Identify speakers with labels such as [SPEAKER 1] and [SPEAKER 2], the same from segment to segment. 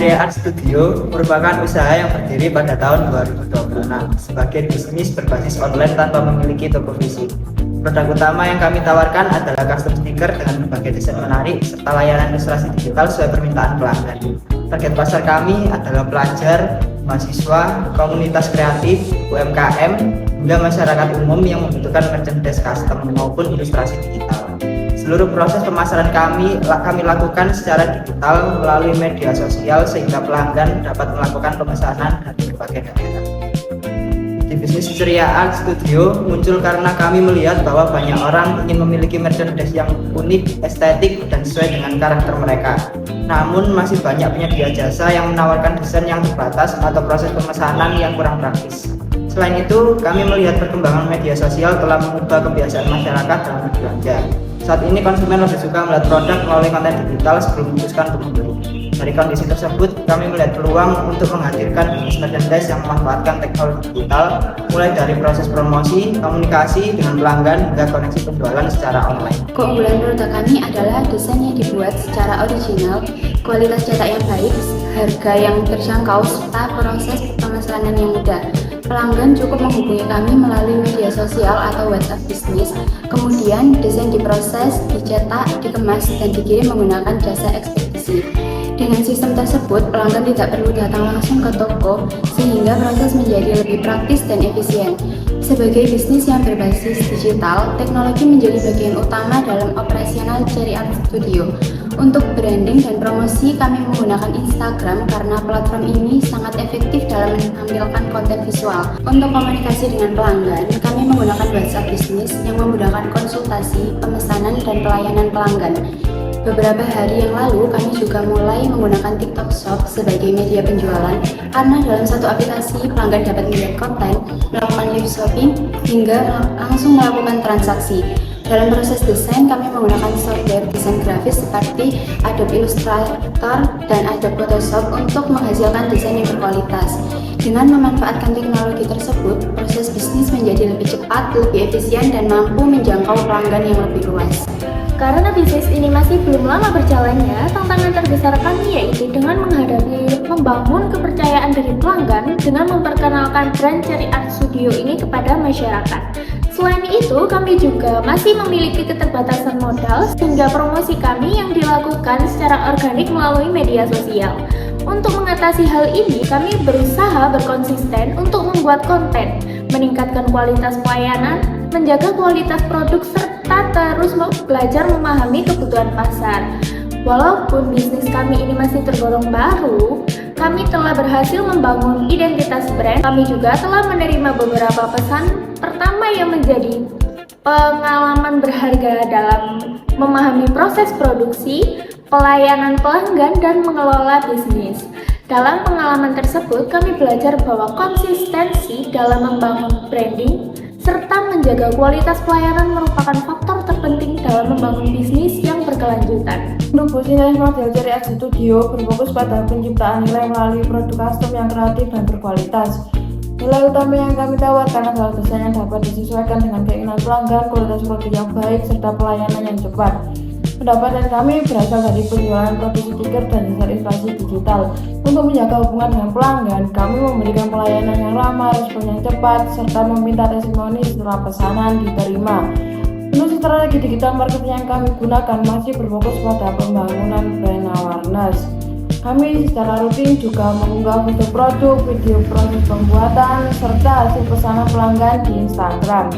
[SPEAKER 1] Ceria Art Studio merupakan usaha yang berdiri pada tahun 2026 sebagai bisnis berbasis online tanpa memiliki toko fisik. Produk utama yang kami tawarkan adalah custom sticker dengan berbagai desain menarik serta layanan ilustrasi digital sesuai permintaan pelanggan. Target pasar kami adalah pelajar, mahasiswa, komunitas kreatif, UMKM, hingga masyarakat umum yang membutuhkan merchandise custom maupun ilustrasi digital. Seluruh proses pemasaran kami lakukan secara digital melalui media sosial sehingga pelanggan dapat melakukan pemesanan dari berbagai daerah. Di bisnis Ceria Art Studio muncul karena kami melihat bahwa banyak orang ingin memiliki merchandise yang unik, estetik, dan sesuai dengan karakter mereka. Namun masih banyak penyedia jasa yang menawarkan desain yang terbatas atau proses pemesanan yang kurang praktis. Selain itu, kami melihat perkembangan media sosial telah mengubah kebiasaan masyarakat dalam berbelanja. Saat ini konsumen lebih suka melihat produk melalui konten digital sebelum memutuskan untuk membeli. Dari kondisi tersebut, kami melihat peluang untuk menghadirkan bisnis merchandise yang memanfaatkan teknologi digital, mulai dari proses promosi, komunikasi dengan pelanggan, hingga koneksi penjualan secara online.
[SPEAKER 2] Keunggulan produk kami adalah desain yang dibuat secara original, kualitas cetak yang baik, harga yang terjangkau, serta proses pemesanan yang mudah. Pelanggan cukup menghubungi kami melalui media sosial atau WhatsApp bisnis. Kemudian desain diproses, dicetak, dikemas, dan dikirim menggunakan jasa ekspedisi. Dengan sistem tersebut, pelanggan tidak perlu datang langsung ke toko, sehingga proses menjadi lebih praktis dan efisien. Sebagai bisnis yang berbasis digital, teknologi menjadi bagian utama dalam operasional Ceria Art Studio. Untuk branding dan promosi, kami menggunakan Instagram karena platform ini sangat efektif dalam menampilkan konten visual. Untuk komunikasi dengan pelanggan, kami menggunakan WhatsApp bisnis yang memudahkan konsultasi, pemesanan, dan pelayanan pelanggan. Beberapa hari yang lalu, kami juga mulai menggunakan TikTok Shop sebagai media penjualan karena dalam satu aplikasi pelanggan dapat melihat konten, melakukan live shopping, hingga langsung melakukan transaksi. Dalam proses desain, kami menggunakan software desain grafis seperti Adobe Illustrator dan Adobe Photoshop untuk menghasilkan desain yang berkualitas. Dengan memanfaatkan teknologi tersebut, proses bisnis menjadi lebih cepat, lebih efisien, dan mampu menjangkau pelanggan yang lebih luas.
[SPEAKER 3] Karena bisnis ini masih belum lama berjalannya, tantangan terbesar kami yaitu dengan membangun kepercayaan dari pelanggan dengan memperkenalkan brand Ceria Art Studio ini kepada masyarakat. Selain itu, kami juga masih memiliki keterbatasan modal sehingga promosi kami yang dilakukan secara organik melalui media sosial. Untuk mengatasi hal ini, kami berusaha berkonsisten untuk membuat konten, meningkatkan kualitas pelayanan, menjaga kualitas produk, serta terus belajar memahami kebutuhan pasar. Walaupun bisnis kami ini masih tergolong baru, kami telah berhasil membangun identitas brand. Kami juga telah menerima beberapa pesan pertama yang menjadi pengalaman berharga dalam memahami proses produksi, pelayanan pelanggan, dan mengelola bisnis. Dalam pengalaman tersebut, kami belajar bahwa konsistensi dalam membangun branding serta menjaga kualitas pelayanan merupakan faktor terpenting dalam membangun bisnis yang berkelanjutan.
[SPEAKER 4] Untuk bisnis model Ceria Art Studio berfokus pada penciptaan nilai melalui produk custom yang kreatif dan berkualitas. Nilai utama yang kami tawarkan adalah desain yang dapat disesuaikan dengan keinginan pelanggan, kualitas produk yang baik, serta pelayanan yang cepat. Pendapatan kami berasal dari penjualan produksi stiker dan desain ilustrasi digital. Untuk menjaga hubungan dengan pelanggan, kami memberikan pelayanan yang ramah, respon yang cepat, serta meminta testimoni setelah pesanan diterima. Untuk strategi digital marketing yang kami gunakan masih berfokus pada pembangunan brand awareness. Kami secara rutin juga mengunggah foto produk, video proses pembuatan, serta hasil pesanan pelanggan di Instagram.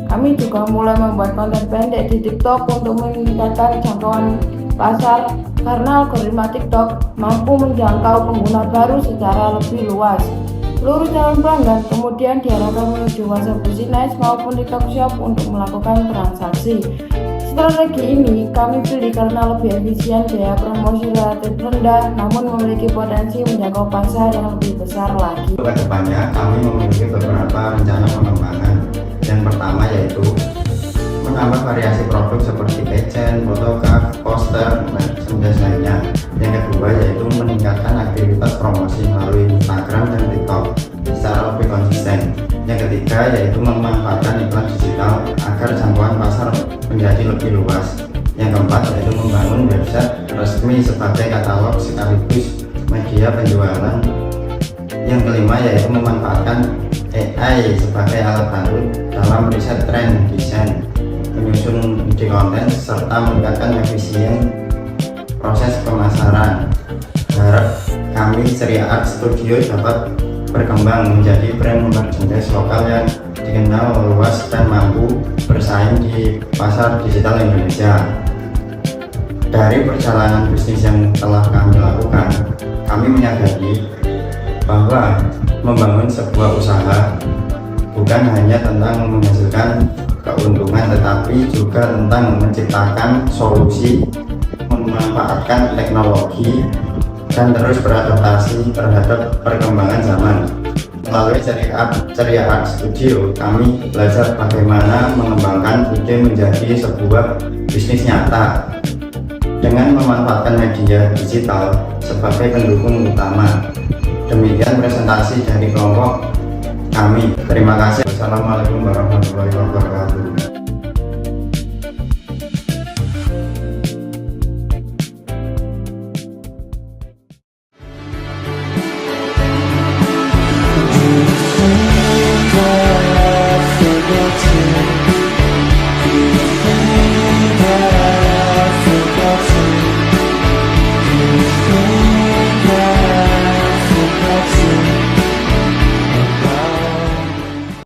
[SPEAKER 4] Kami juga mulai membuat konten pendek di TikTok untuk meningkatkan jangkauan pasar karena algoritma TikTok mampu menjangkau pengguna baru secara lebih luas. Seluruh calon pelanggan kemudian diarahkan menuju WhatsApp Business maupun TikTok Shop untuk melakukan transaksi. Strategi ini kami pilih karena lebih efisien, biaya promosi relatif rendah, namun memiliki potensi menjangkau pasar yang lebih besar lagi.
[SPEAKER 5] Untuk kedepannya, kami memiliki beberapa rencana pengembangan. Yang pertama yaitu menambah variasi produk seperti pageant, photocard, poster, dan lainnya. Yang kedua yaitu meningkatkan aktivitas promosi melalui Instagram dan TikTok secara lebih konsisten. Yang ketiga yaitu memanfaatkan iklan digital agar jangkauan pasar menjadi lebih luas. Yang keempat yaitu membangun website resmi sebagai katalog sekaligus media media penjualan. Yang kelima yaitu memanfaatkan AI sebagai alat bantu dalam riset tren desain, menyusun ide konten, serta meningkatkan efisien proses pemasaran. Berharap kami Ceria Art Studio dapat berkembang menjadi brand merchandise lokal yang dikenal luas dan mampu bersaing di pasar digital Indonesia. Dari perjalanan bisnis yang telah kami lakukan, kami menyadari bahwa membangun sebuah usaha bukan hanya tentang menghasilkan keuntungan, tetapi juga tentang menciptakan solusi, memanfaatkan teknologi, dan terus beradaptasi terhadap perkembangan zaman. Melalui Ceria Art Studio, kami belajar bagaimana mengembangkan ide menjadi sebuah bisnis nyata dengan memanfaatkan media digital sebagai pendukung utama. Demikian presentasi dari kelompok kami. Terima kasih. Wassalamualaikum warahmatullahi wabarakatuh.